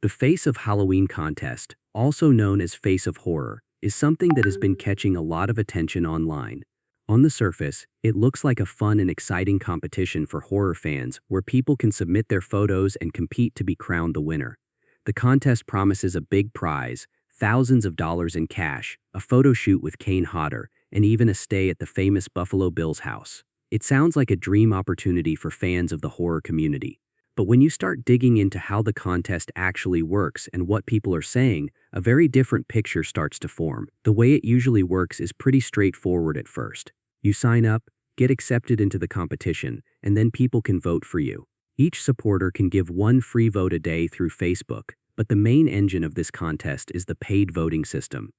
The Face of Halloween contest, also known as Face of Horror, is something that has been catching a lot of attention online. On the surface, it looks like a fun and exciting competition for horror fans where people can submit their photos and compete to be crowned the winner. The contest promises a big prize, thousands of dollars in cash, a photo shoot with Kane Hodder, and even a stay at the famous Buffalo Bill's house. It sounds like a dream opportunity for fans of the horror community. But when you start digging into how the contest actually works and what people are saying, a very different picture starts to form. The way it usually works is pretty straightforward at first. You sign up, get accepted into the competition, and then people can vote for you. Each supporter can give one free vote a day through Facebook, but the main engine of this contest is the paid voting system.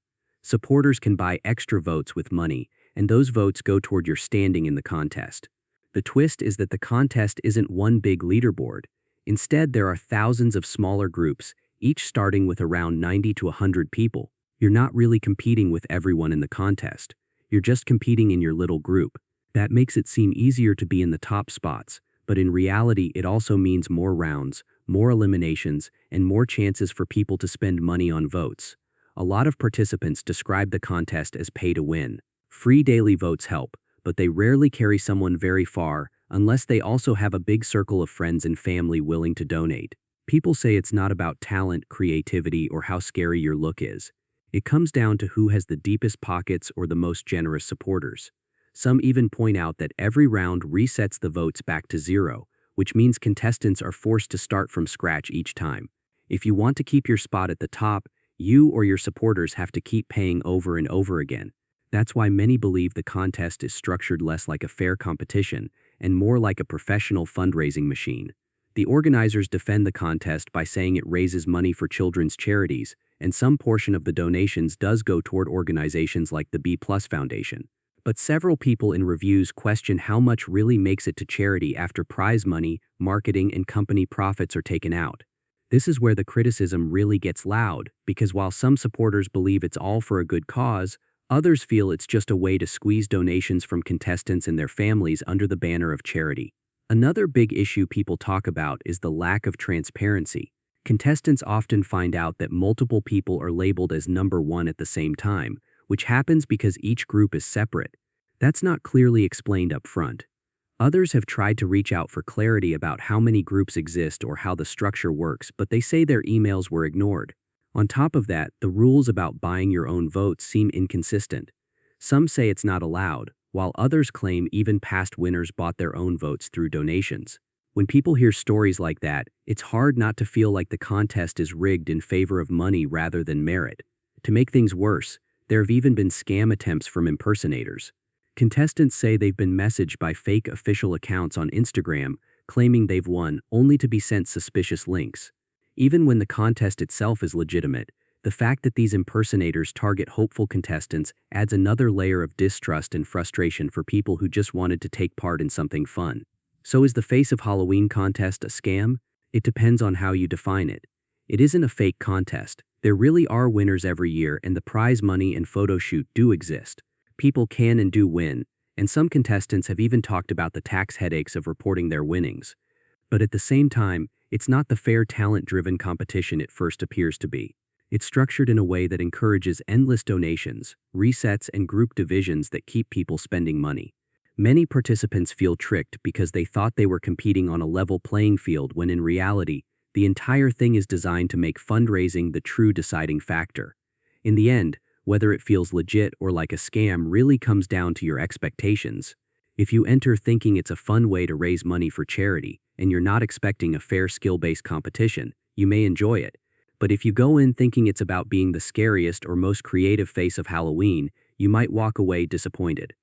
Supporters can buy extra votes with money, and those votes go toward your standing in the contest. The twist is that the contest isn't one big leaderboard. Instead, there are thousands of smaller groups, each starting with around 90 to 100 people. You're not really competing with everyone in the contest. You're just competing in your little group. That makes it seem easier to be in the top spots, but in reality, it also means more rounds, more eliminations, and more chances for people to spend money on votes. A lot of participants describe the contest as pay to win. Free daily votes help, but they rarely carry someone very far unless they also have a big circle of friends and family willing to donate. People say it's not about talent, creativity, or how scary your look is. It comes down to who has the deepest pockets or the most generous supporters. Some even point out that every round resets the votes back to zero, which means contestants are forced to start from scratch each time. If you want to keep your spot at the top, you or your supporters have to keep paying over and over again. That's why many believe the contest is structured less like a fair competition and more like a professional fundraising machine. The organizers defend the contest by saying it raises money for children's charities, and some portion of the donations does go toward organizations like the B+ Foundation. But several people in reviews question how much really makes it to charity after prize money, marketing, and company profits are taken out. This is where the criticism really gets loud, because while some supporters believe it's all for a good cause, others feel it's just a way to squeeze donations from contestants and their families under the banner of charity. Another big issue people talk about is the lack of transparency. Contestants often find out that multiple people are labeled as number one at the same time, which happens because each group is separate. That's not clearly explained up front. Others have tried to reach out for clarity about how many groups exist or how the structure works, but they say their emails were ignored. On top of that, the rules about buying your own votes seem inconsistent. Some say it's not allowed, while others claim even past winners bought their own votes through donations. When people hear stories like that, it's hard not to feel like the contest is rigged in favor of money rather than merit. To make things worse, there have even been scam attempts from impersonators. Contestants say they've been messaged by fake official accounts on Instagram, claiming they've won, only to be sent suspicious links. Even when the contest itself is legitimate, the fact that these impersonators target hopeful contestants adds another layer of distrust and frustration for people who just wanted to take part in something fun. So is the Face of Halloween contest a scam? It depends on how you define it. It isn't a fake contest. There really are winners every year, and the prize money and photo shoot do exist. People can and do win, and some contestants have even talked about the tax headaches of reporting their winnings. But at the same time, it's not the fair talent-driven competition it first appears to be. It's structured in a way that encourages endless donations, resets, and group divisions that keep people spending money. Many participants feel tricked because they thought they were competing on a level playing field when in reality, the entire thing is designed to make fundraising the true deciding factor. In the end, whether it feels legit or like a scam really comes down to your expectations. If you enter thinking it's a fun way to raise money for charity, and you're not expecting a fair skill-based competition, you may enjoy it. But if you go in thinking it's about being the scariest or most creative face of Halloween, you might walk away disappointed.